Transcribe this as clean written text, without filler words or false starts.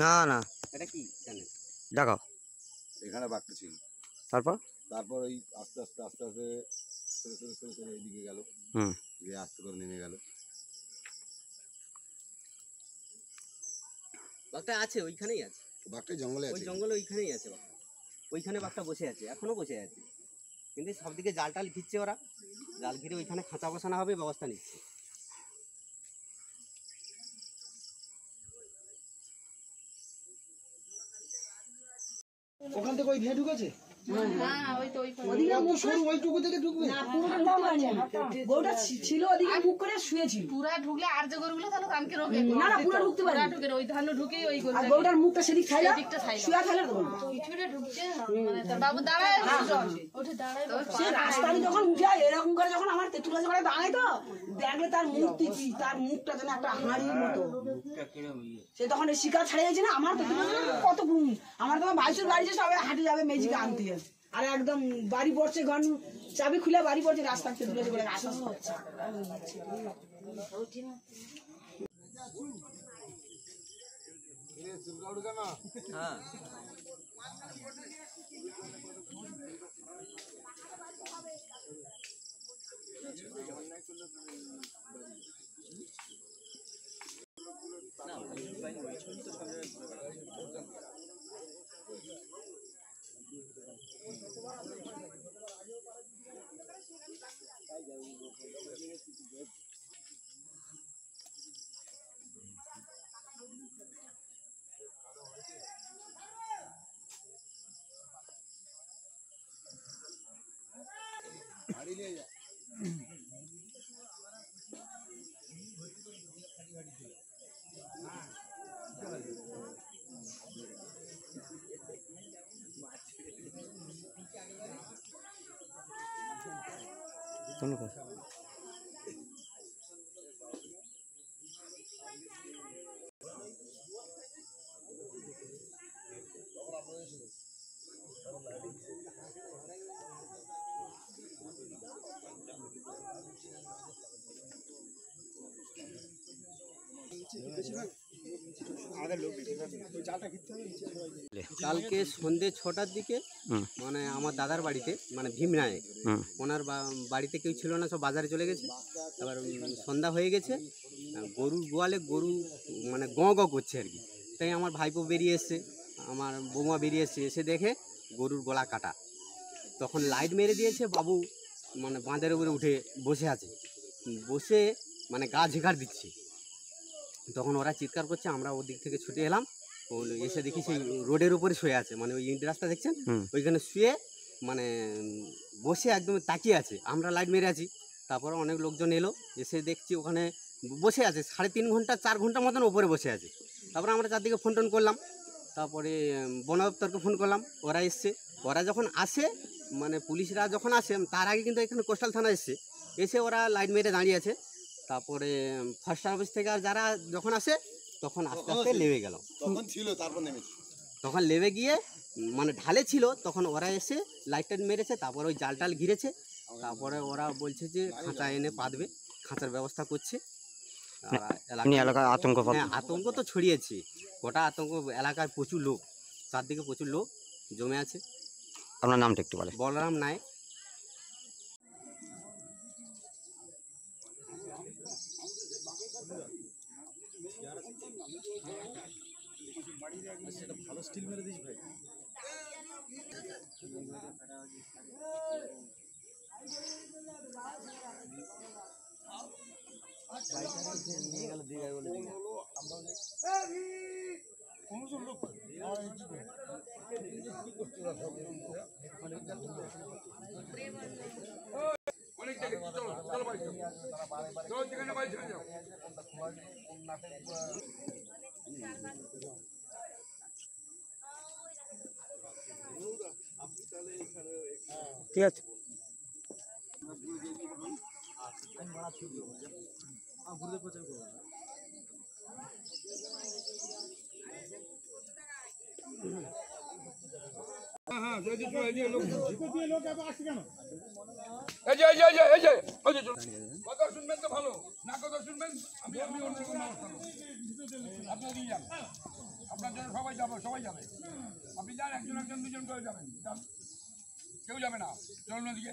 না না এটা কি জানেন? দেখাও। এখানে বাঘটা ছিল, তারপর তারপর ওই আস্তে আস্তে আস্তে আস্তে সরে সরে সরে সরে এইদিকে গেল, গিয়ে আস্তে করে নেমে গেল। বাঘটা আছে ওইখানেই আছে, বাঘটা জঙ্গলে ওই আছে। জঙ্গলে ওইখানেই আছে বাঘটা, ওইখানে বাঘটা বসে আছে, এখনো বসে আছে। কিন্তু সবদিকে জাল টাল ঘিরছে ওরা, জাল ঘিরে ওইখানে খাঁচা বসানো হবে, ব্যবস্থা নিচ্ছে। ওখান থেকে ওই ভেঁ ঢুকেছে, ছিল ওদিকে মুখ করে শুয়েছিল। পুরা ঢুকলে আর যে গরুগুলো তাহলে কানকে রোগে না না পুরো ঢুকতে পারে, ঢুকে ওই ধান ঢুকেই ওই গরু আর গরুটার মুখটা সেদিক খাইলা দিকটা ছাইলা শুয়া খাইলা তো কিছুটা ঢুকছে। মানে তার বাবু দাঁড়ায় ওঠে দাঁড়ায় সে রাস্তায় যখন উঠে এরকম করে, যখন আমার তেতুলা করে দাঁড়ায় তো দেখলে তার মূর্তি কি, তার মুখটা যেন একটা হাঁড়ির মতো। সে তখন এই শিকার ছাড়িয়ে গেছে না, আমার তেতুলা কত গুণ, আমার তোমার বাইশের গাড়ি যে সবাই হাঁটে যাবে মেজিকে আনতে গেছে, আর একদম বাড়ি পড়ছে, ঘন চাবি খুলে বাড়ি পড়ছে, রাস্তার তেতুলা করে আসা হচ্ছে। হ্যাঁ কালকে সন্ধ্যে 6টার দিকে মানে আমার দাদার বাড়িতে, মানে ভীমরায়ে, ওনার বাড়িতে কেউ ছিল না, সব বাজারে চলে গেছে। এবার সন্ধ্যা হয়ে গেছে, গরুর গোয়ালে গরু মানে গ গ করছে আর কি। তাই আমার ভাইপো বেরিয়ে এসছে, আমার বৌমা বেরিয়ে এসছে, এসে দেখে গরুর গলা কাটা। তখন লাইট মেরে দিয়েছে, বাবু মানে বাঁধের উপরে উঠে বসে আছে, বসে মানে গা ঝেঁকার দিচ্ছে। তখন ওরা চিৎকার করছে, আমরা ওদিক থেকে ছুটে এলাম, এসে দেখি সেই রোডের উপরে শুয়ে আছে, মানে ওই ইন্ট রাস্তা দেখছেন ওইখানে শুয়ে মানে বসে একদম তাকিয়ে আছে। আমরা লাইট মেরে আছি, তারপরে অনেক লোকজন এলো, এসে দেখছি ওখানে বসে আছে 3.5 ঘন্টা 4 ঘন্টা মতন ওপরে বসে আছে। তারপরে আমরা চারদিকে ফোন টোন করলাম, তারপরে বন দপ্তরকে ফোন করলাম, ওরা এসছে। ওরা যখন আসে মানে পুলিশরা যখন আসে, তার আগে কিন্তু এখানে কোস্টাল থানা এসছে, এসে ওরা লাইট মেরে দাঁড়িয়ে আছে। তারপরে ফার্স্ট সার্ভিস থেকে আর যারা যখন আসে তখন আস্তে আস্তে লেবে গেল, তখন ছিল, তারপর নেমেছে। তখন লেবে গিয়ে মানে ঢালে ছিল, তখন ওরা এসে লাইট টাইট মেরেছে, তারপরে ওই জাল টাল ঘিরেছে। তারপরে ওরা বলছে যে খাঁচা এনে পাতবে, খাঁচার ব্যবস্থা করছে। এলাকায় আতঙ্ক, হ্যাঁ আতঙ্ক তো ছড়িয়েছে, গোটা আতঙ্ক, এলাকায় প্রচুর লোক, চারদিকে প্রচুর লোক জমে আছে। আপনার নামটা একটু বলে। বলরাম নায়ক। ভালো স্টিল মেরে দিস ভাই। নিয়ে গেল দীঘায় বলে দীঘা। ঠিক আছে। কথা শুনবেন তো ভালো, না কথা শুনবেন আমি অন্য কোনো আপনার জন্য সবাই যাবে, সবাই যাবে। আপনি যান, একজন একজন দুজন করে যাবেন, যান। কেউ যাবে না, চলুন ওদিকে।